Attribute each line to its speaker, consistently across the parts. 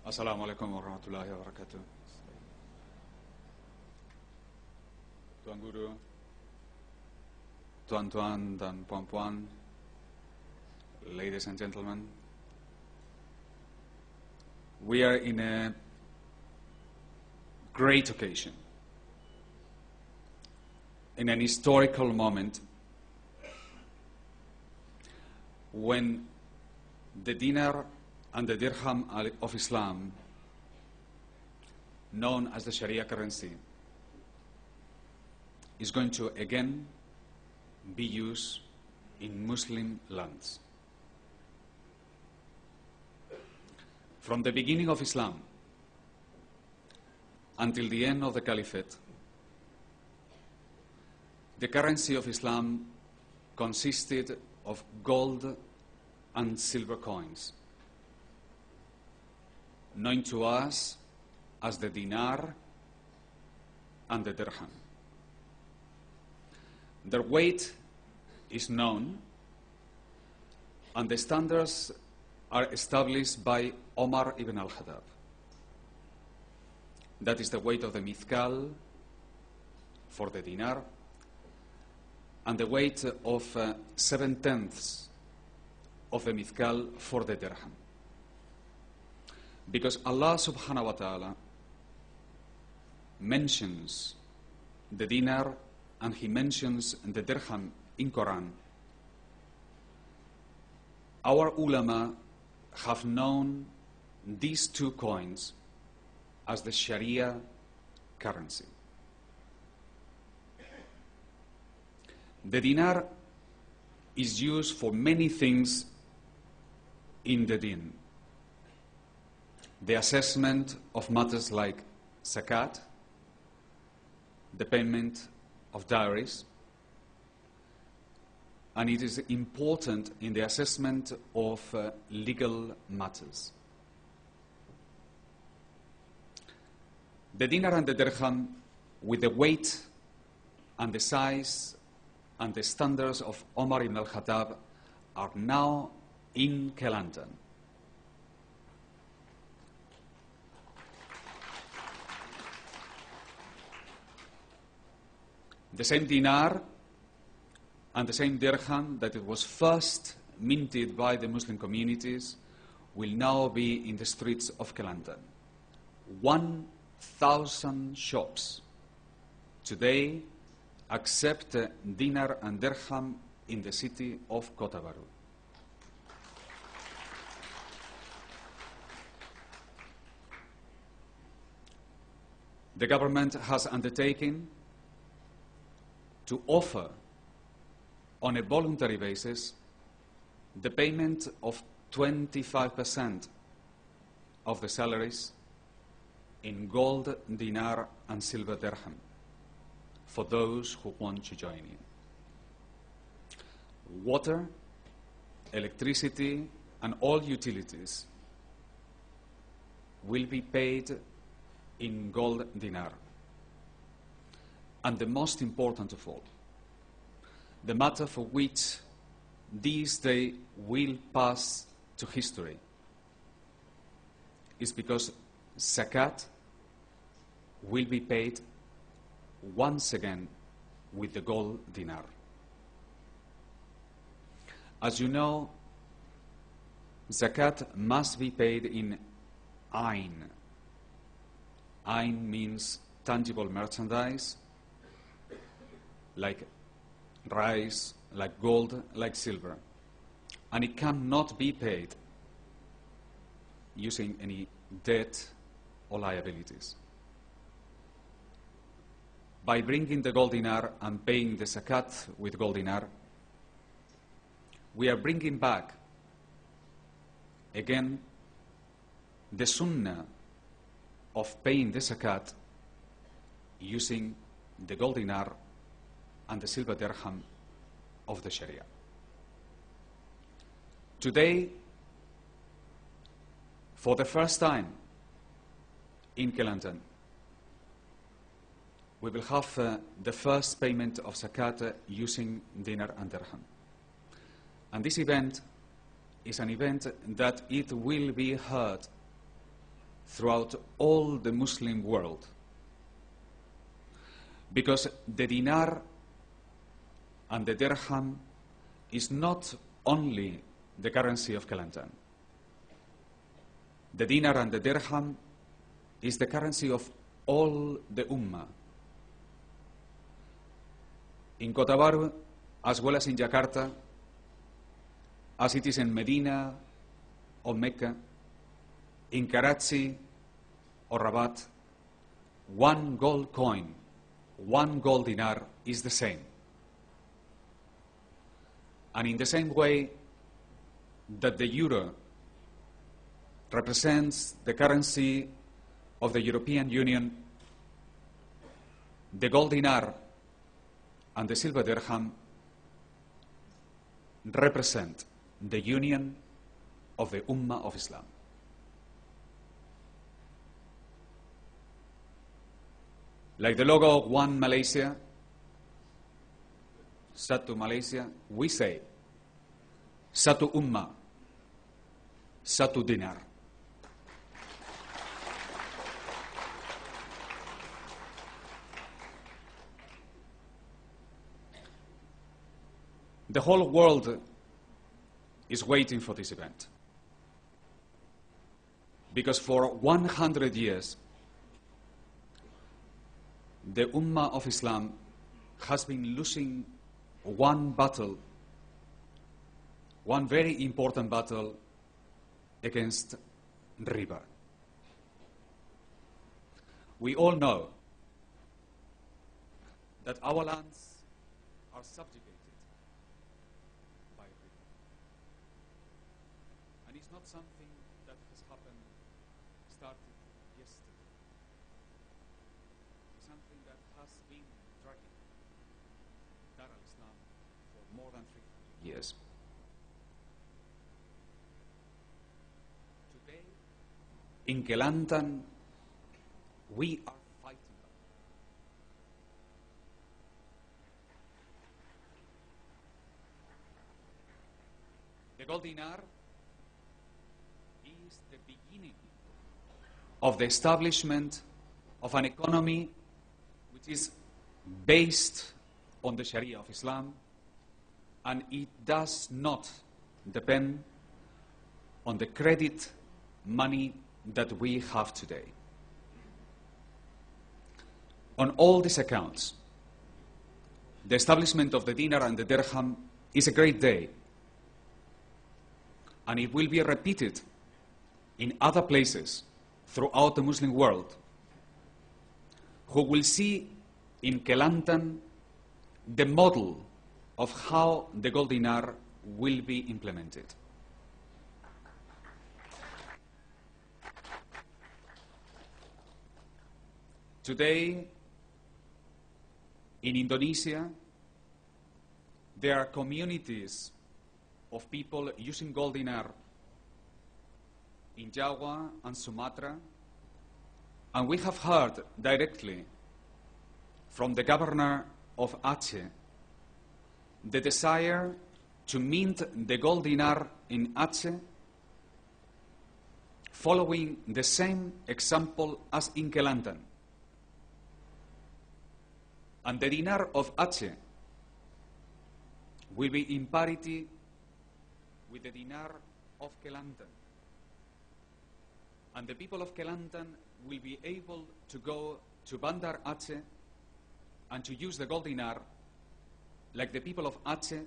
Speaker 1: Assalamualaikum warahmatullahi wabarakatuh. Tuan Guru, tuan-tuan dan puan-puan, ladies and gentlemen, we are in a great occasion, in an historical moment when the dinar and the dirham of Islam, known as the Shariah currency, is going to again be used in Muslim lands. From the beginning of Islam until the end of the Caliphate, the currency of Islam consisted of gold and silver coins, known to us as the dinar and the dirham. Their weight is known, and the standards are established by Omar ibn al-Khattab. That is the weight of the mithqal for the dinar, and the weight of 7/10 of the mithqal for the dirham. Because Allah subhanahu wa ta'ala mentions the dinar and He mentions the dirham in Quran, our ulama have known these two coins as the Shariah currency. The dinar is used for many things in the Deen. The assessment of matters like zakat, the payment of dowries, and it is important in the assessment of legal matters. The dinar and the dirham, with the weight and the size and the standards of Omar ibn al-Khattab, are now in Kelantan. The same dinar and the same dirham that it was first minted by the Muslim communities will now be in the streets of Kelantan. 1,000 shops today accept dinar and dirham in the city of Kota Baru. The government has undertaken to offer on a voluntary basis the payment of 25% of the salaries in gold, dinar and silver dirham for those who want to join in. Water, electricity and all utilities will be paid in gold dinar. And the most important of all, the matter for which this day will pass to history, is because zakat will be paid once again with the gold dinar. As you know, zakat must be paid in ayn. Ayn means tangible merchandise, like rice, like gold, like silver. And it cannot be paid using any debt or liabilities. By bringing the gold dinar and paying the zakat with gold dinar, we are bringing back again the Sunnah of paying the zakat using the gold dinar and the silver dirham of the Sharia. Today, for the first time in Kelantan, we will have the first payment of zakat using dinar and dirham. And this event is an event that it will be heard throughout all the Muslim world, because the dinar and the dirham is not only the currency of Kelantan. The dinar and the dirham is the currency of all the Ummah. In Kota Baru, as well as in Jakarta, as it is in Medina or Mecca, in Karachi or Rabat, one gold coin, one gold dinar is the same. And in the same way that the euro represents the currency of the European Union, the gold dinar and the silver dirham represent the union of the Ummah of Islam. Like the logo of One Malaysia, Satu Malaysia, we say Satu Ummah, Satu Dinar. The whole world is waiting for this event, because for 100 years the Ummah of Islam has been losing one battle, one very important battle against riba. We all know that our lands are subjugated by riba. And it's not something that has happened, started yesterday. It's something that has been dragging Dar al-Islam for more than 300 years. Today, in Kelantan, we are fighting back. The gold dinar is the beginning of the establishment of an economy which is based on the Shariah of Islam, and it does not depend on the credit money that we have today. On all these accounts, the establishment of the dinar and the dirham is a great day, and it will be repeated in other places throughout the Muslim world, who will see in Kelantan the model of how the gold dinar will be implemented. Today, in Indonesia, there are communities of people using gold dinar in Java and Sumatra, and we have heard directly from the governor of Aceh the desire to mint the gold dinar in Aceh, following the same example as in Kelantan. And the dinar of Aceh will be in parity with the dinar of Kelantan. And the people of Kelantan will be able to go to Bandar Aceh and to use the gold dinar like the people of Aceh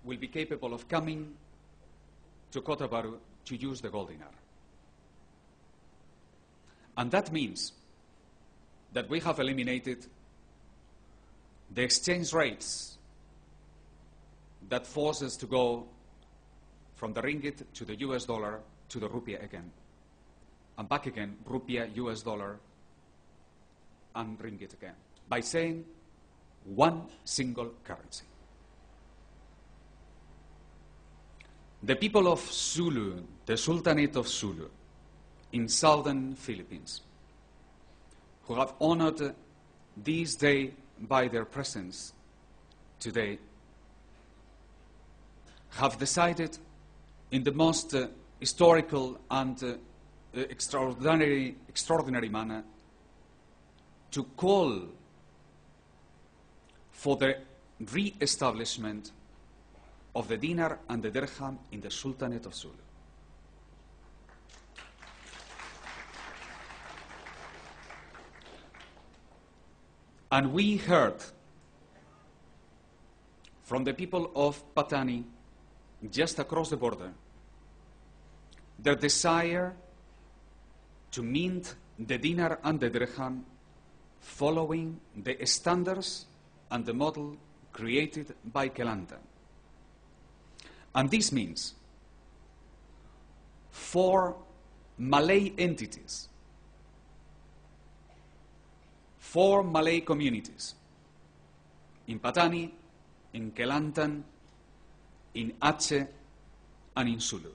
Speaker 1: will be capable of coming to Kota Baru to use the gold dinar. And that means that we have eliminated the exchange rates that force us to go from the ringgit to the US dollar to the rupiah again, and back again, rupiah, US dollar, and ringgit again, by saying one single currency. The people of Sulu, the Sultanate of Sulu, in southern Philippines, who have honored this day by their presence today, have decided in the most historical and extraordinary manner to call for the re-establishment of the dinar and the dirham in the Sultanate of Sulu. And we heard from the people of Patani, just across the border, their desire to mint the dinar and the dirham following the standards and the model created by Kelantan. And this means 4 Malay entities, 4 Malay communities in Patani, in Kelantan, in Aceh, and in Sulu.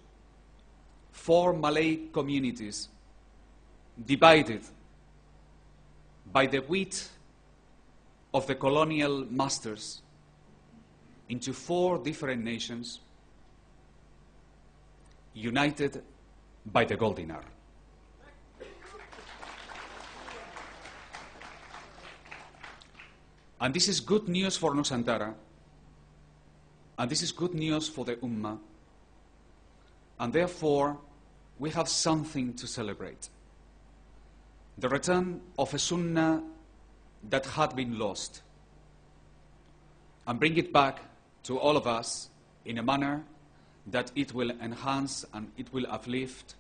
Speaker 1: 4 Malay communities divided by the wit of the colonial masters into 4 different nations, united by the gold dinar. And this is good news for Nusantara, and this is good news for the Ummah, and therefore we have something to celebrate. The return of a Sunnah that had been lost, and bring it back to all of us in a manner that it will enhance and it will uplift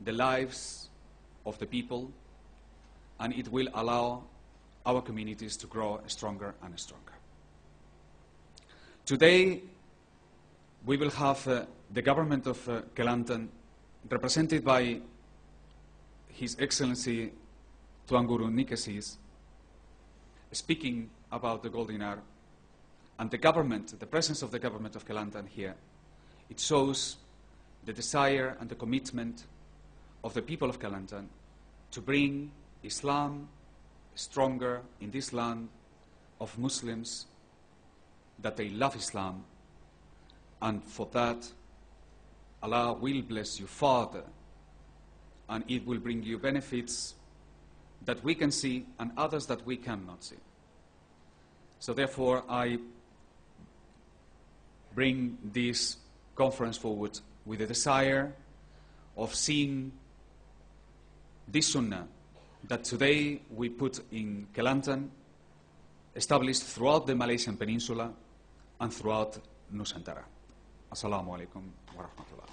Speaker 1: the lives of the people, and it will allow our communities to grow stronger and stronger. Today, we will have the government of Kelantan, represented by His Excellency Tuan Guru Nikesis, speaking about the gold dinar, and the government, the presence of the government of Kelantan here. It shows the desire and the commitment of the people of Kelantan to bring Islam stronger in this land of Muslims, that they love Islam, and for that Allah will bless you further, and it will bring you benefits that we can see and others that we cannot see. So therefore I bring this conference forward with a desire of seeing this Sunnah that today we put in Kelantan, established throughout the Malaysian Peninsula and throughout Nusantara. Assalamu alaikum wa rahmatullah.